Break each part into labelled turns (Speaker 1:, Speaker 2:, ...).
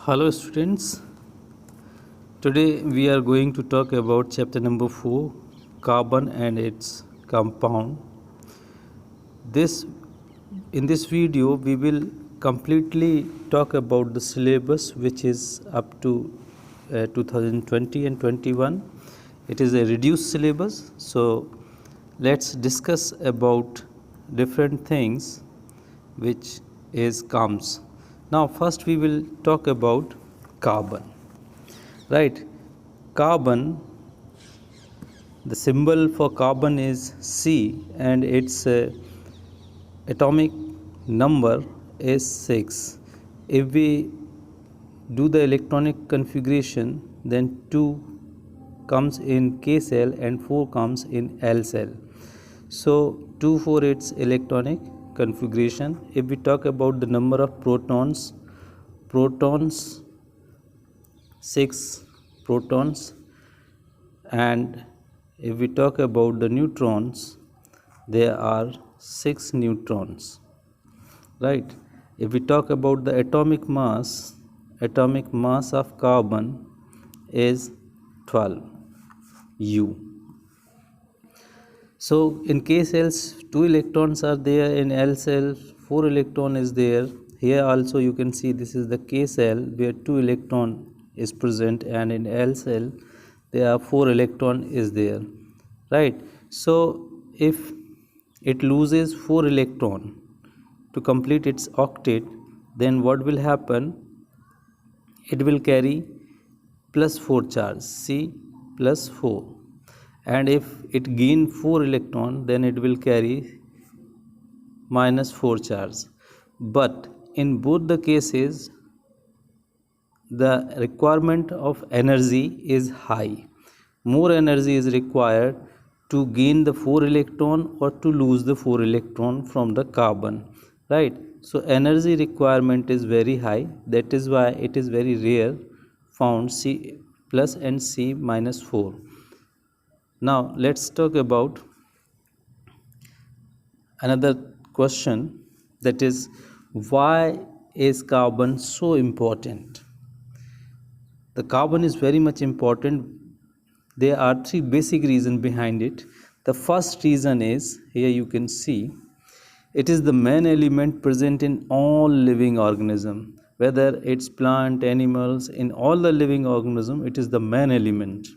Speaker 1: Hello students, today we are going to talk about chapter number 4, carbon and its compound. In this video we will completely talk about the syllabus which is up to 2020 and 21. It is a reduced syllabus, so let's discuss about different things which comes. Now first we will talk about carbon. Right, carbon, the symbol for carbon is C and its atomic number is 6. If we do the electronic configuration, then 2 comes in K cell and 4 comes in L cell. So 2 for its electronic configuration. If we talk about the number of protons 6 protons, and if we talk about the neutrons, there are 6 neutrons, right? If we talk about the atomic mass of carbon is 12 U. So in K cells 2 electrons are there, in L cell 4 electron is there. Here also you can see this is the K cell where 2 electron is present, and in L cell there are 4 electron is there, right? So if it loses 4 electron to complete its octet, then what will happen? It will carry plus 4 charge, C plus 4, and if it gain 4 electron, then it will carry minus 4 charge. But in both the cases the requirement of energy is high. More energy is required to gain the 4 electron or to lose the 4 electron from the carbon, right? So energy requirement is very high. That is why it is very rare found C plus and C minus 4. Now let's talk about another question, that is, why is carbon so important? The carbon is very much important. There are 3 basic reasons behind it. The first reason is, here you can see, it is the main element present in all living organism, whether it's plant, animals, in all the living organism it is the main element.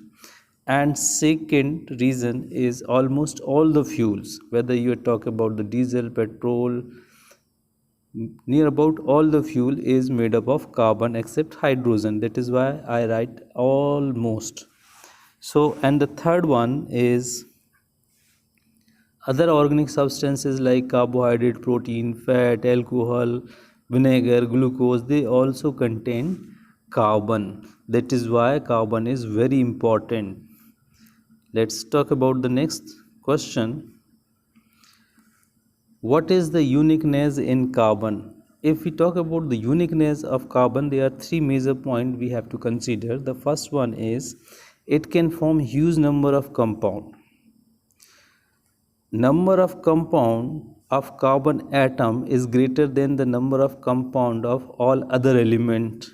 Speaker 1: And second reason is almost all the fuels, whether you talk about the diesel, petrol, near about all the fuel is made up of carbon except hydrogen. That is why I write almost. So, and the third one is other organic substances like carbohydrate, protein, fat, alcohol, vinegar, glucose, they also contain carbon. That is why carbon is very important. Let's talk about the next question. What is the uniqueness in carbon? If we talk about the uniqueness of carbon, there are 3 major points we have to consider. The first one is it can form huge number of compound. Number of compound of carbon atom is greater than the number of compound of all other element,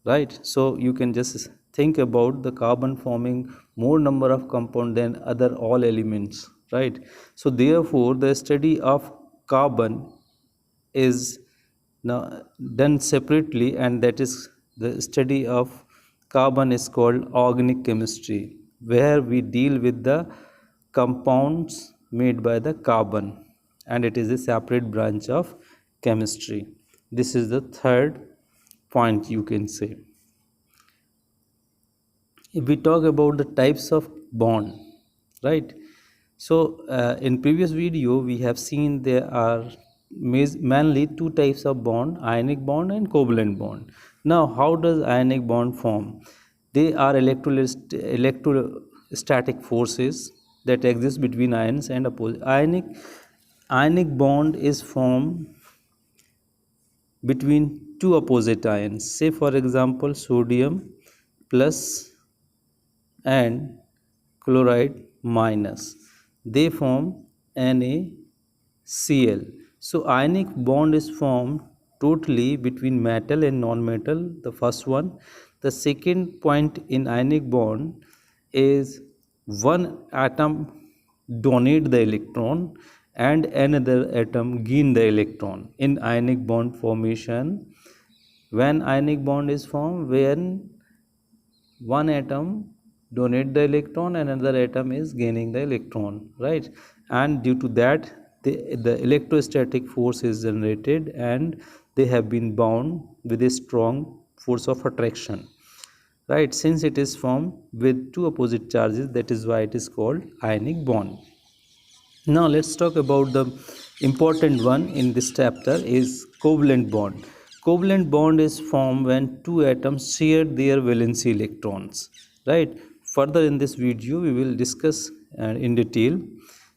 Speaker 1: right? So you can just think about the carbon forming more number of compound than other all elements, right? So therefore the study of carbon is now done separately, and that is the study of carbon is called organic chemistry, where we deal with the compounds made by the carbon, and it is a separate branch of chemistry. This is the third point you can say. If we talk about the types of bond, right? So in previous video we have seen there are mainly 2 types of bond, ionic bond and covalent bond. Now how does ionic bond form? They are electrostatic forces that exist between ions and opposite. Ionic bond is formed between 2 opposite ions. Say for example sodium plus and chloride minus, they form NaCl. So ionic bond is formed totally between metal and non-metal, the first one. The second point in ionic bond is one atom donate the electron and another atom gain the electron in ionic bond formation. When ionic bond is formed, when one atom donate the electron and another atom is gaining the electron, right? And due to that the electrostatic force is generated and they have been bound with a strong force of attraction, right? Since it is formed with two opposite charges, that is why it is called ionic bond. Now let's talk about the important one in this chapter is covalent bond. Covalent bond is formed when two atoms share their valency electrons, right? Further in this video we will discuss in detail.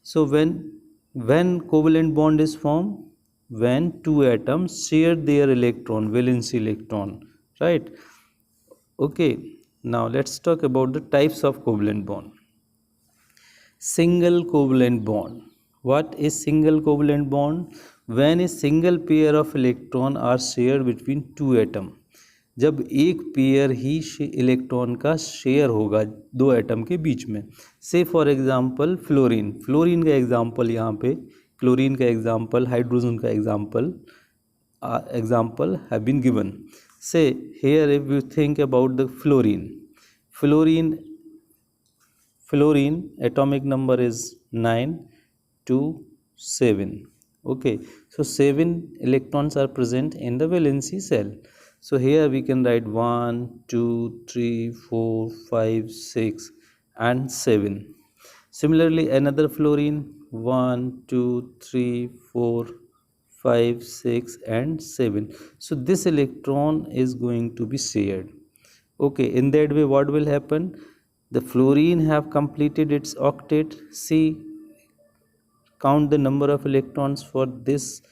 Speaker 1: So when covalent bond is formed, when two atoms share their electron, valency electron, right? Okay, now let's talk about the types of covalent bond. Single covalent bond. What is single covalent bond? When a single pair of electron are shared between two atom. जब एक pair ही electron का share होगा दो atom के बीच में. से for example fluorine. Fluorine का example यहाँ पे, क्लोरीन का एग्जांपल, हाइड्रोजन का example have been given. Say here if you think about the fluorine atomic number is 9 to 7. Okay, so 7 electrons are present in the valency cell. So here we can write 1 2 3 4 5 6 and 7. Similarly another fluorine 1 2 3 4 5 6 and 7. So this electron is going to be shared. Okay, in that way what will happen? The fluorine have completed its octet. See, count the number of electrons for this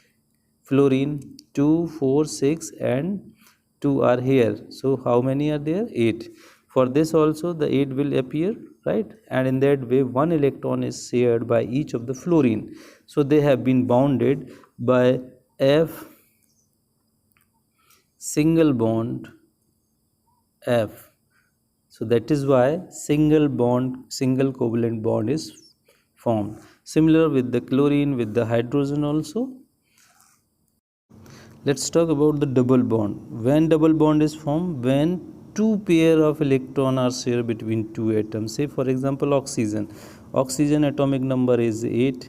Speaker 1: fluorine. 2 4 6 and 2 are here. So how many are there? 8. For this also the 8 will appear, right? And in that way one electron is shared by each of the fluorine. So they have been bounded by F single bond F. So that is why single covalent bond is formed. Similar with the chlorine, with the hydrogen also. Let's talk about the double bond. When double bond is formed, when two pair of electron are shared between two atoms. Say for example oxygen. Oxygen atomic number is 8.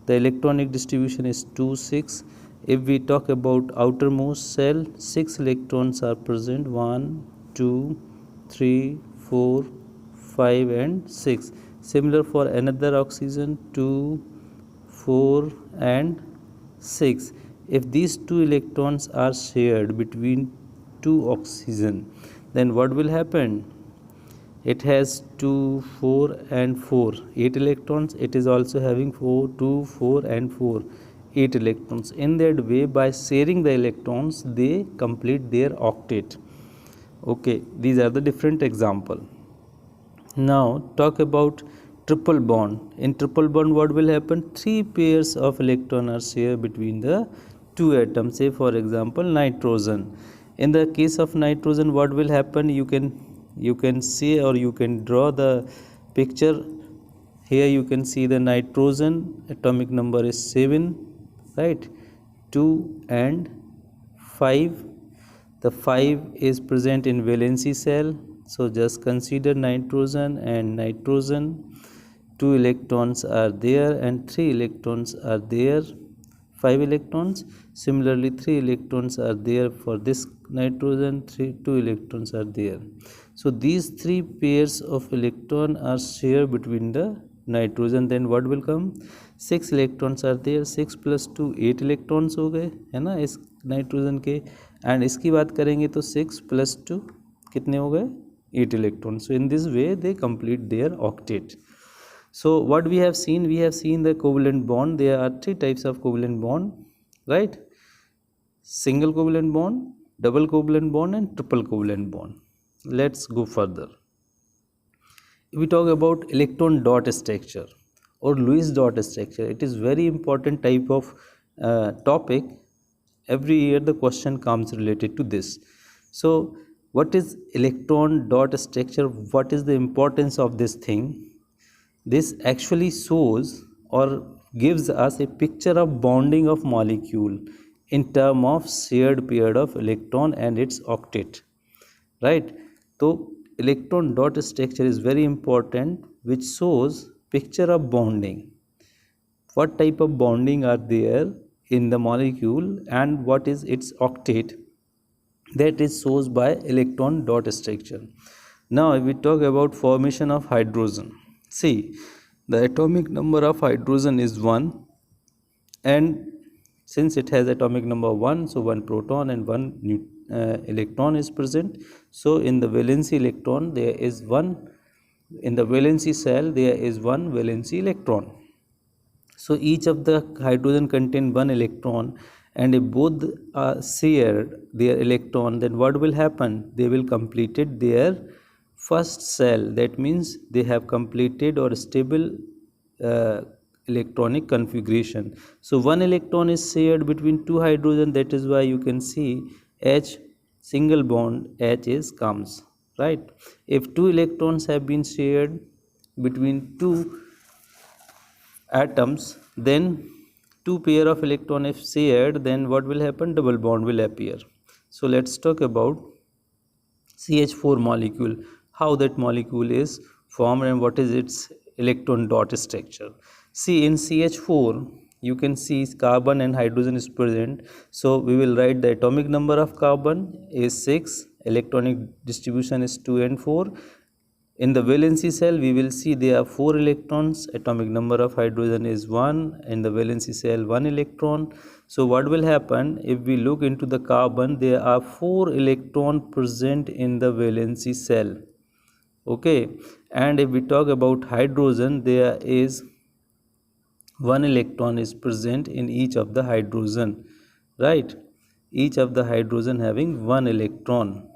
Speaker 1: The electronic distribution is 2 6. If we talk about outermost cell, 6 electrons are present. 1 2 3 4 5 and 6. Similar for another oxygen, 2 4 and 6. If these two electrons are shared between two oxygen, then what will happen? It has 2 4 and 4, 8 electrons. It is also having 2 4 and 4, 8 electrons. In that way, by sharing the electrons, they complete their octet. Okay, these are the different example. Now talk about triple bond. In triple bond what will happen? 3 pairs of electron are shared between the two atoms. Say for example nitrogen. In the case of nitrogen what will happen? You can see or you can draw the picture. Here you can see the nitrogen atomic number is 7, right? 2 and 5. The 5 is present in valency cell. So just consider nitrogen and nitrogen. 2 electrons are there and 3 electrons are there. 5 electrons. Similarly 3 electrons are there for this nitrogen. 2 electrons are there. So these 3 pairs of electron are shared between the nitrogen. Then what will come? 6 electrons are there. 6 plus 2 8 electrons हो गए है ना इस nitrogen के. And इसकी बात करेंगे तो 6 plus 2 कितने हो गए? 8 electrons. So in this way they complete their octet. So what we have seen the covalent bond. There are 3 types of covalent bond, right? Single covalent bond, double covalent bond and triple covalent bond. Let's go further. If we talk about electron dot structure or Lewis dot structure, it is very important type of topic every year the question comes related to this. So what is electron dot structure? What is the importance of this thing? This actually shows or gives us a picture of bonding of molecule in term of shared pair of electron and its octet, right? So electron dot structure is very important, which shows picture of bonding, what type of bonding are there in the molecule and what is its octet, that is shows by electron dot structure. Now if we talk about formation of hydrogen, see, the atomic number of hydrogen is 1, and since it has atomic number 1, so one proton and one electron is present. So in the valency electron there is one, in the valency cell there is one valency electron. So each of the hydrogen contain one electron, and if both share their electron, then what will happen? They will completed their first cell. That means they have completed or stable uh, electronic configuration. So one electron is shared between two hydrogen. That is why you can see H single bond H is comes, right? If two electrons have been shared between two atoms, then two pair of electron if shared, then what will happen? Double bond will appear. So let's talk about CH4 molecule, how that molecule is formed and what is its electron dot structure. See, in CH4 you can see carbon and hydrogen is present. So we will write the atomic number of carbon is 6, electronic distribution is 2 and 4. In the valency cell, we will see there are 4 electrons, atomic number of hydrogen is 1, in the valency cell 1 electron. So what will happen if we look into the carbon, there are 4 electrons present in the valency cell, okay, and if we talk about hydrogen, there is 1 electron is present in each of the hydrogen, right? Each of the hydrogen having 1 electron.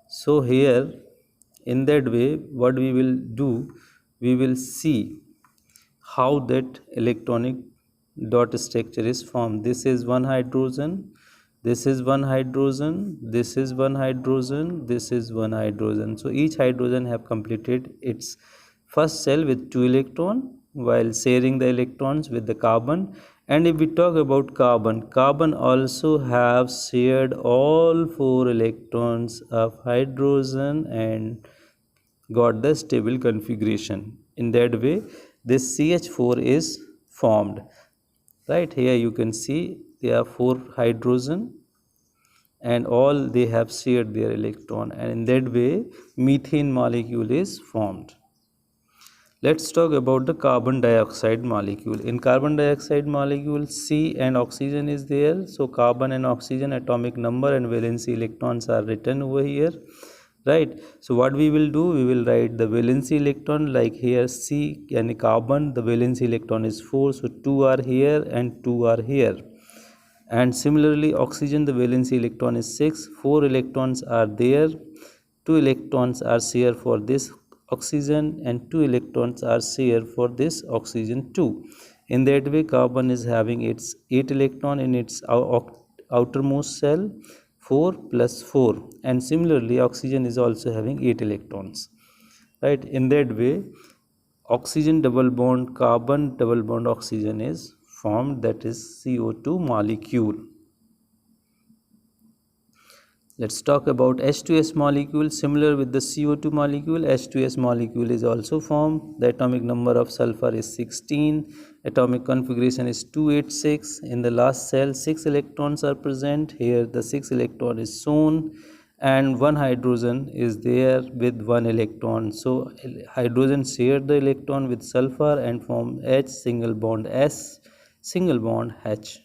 Speaker 1: So here in that way what we will do, we will see how that electronic dot structure is formed. This is one hydrogen, this is one hydrogen, this is one hydrogen, this is one hydrogen. So each hydrogen have completed its first cell with 2 electron while sharing the electrons with the carbon. And if we talk about carbon, carbon also have shared all 4 electrons of hydrogen and got the stable configuration. In that way this CH4 is formed, right? Here you can see there are 4 hydrogen and all they have shared their electron, and in that way methane molecule is formed. Let's talk about the carbon dioxide molecule. In carbon dioxide molecule, C and oxygen is there. So carbon and oxygen atomic number and valency electrons are written over here, right? So what we will do, we will write the valency electron, like here C and carbon, the valency electron is 4, so 2 are here and 2 are here. And similarly oxygen, the valency electron is 6, 4 electrons are there, 2 electrons are shared for this oxygen and 2 electrons are shared for this oxygen too. In that way carbon is having its 8 electron in its outermost shell, 4 plus 4, and similarly oxygen is also having 8 electrons, right? In that way oxygen double bond carbon double bond oxygen is formed, that is CO2 molecule. Let's talk about H2S molecule. Similar with the CO2 molecule, H2S molecule is also formed. The atomic number of sulfur is 16, atomic configuration is 286. In the last cell 6 electrons are present. Here the 6 electron is shown and one hydrogen is there with 1 electron. So hydrogen share the electron with sulfur and form H single bond S single bond H.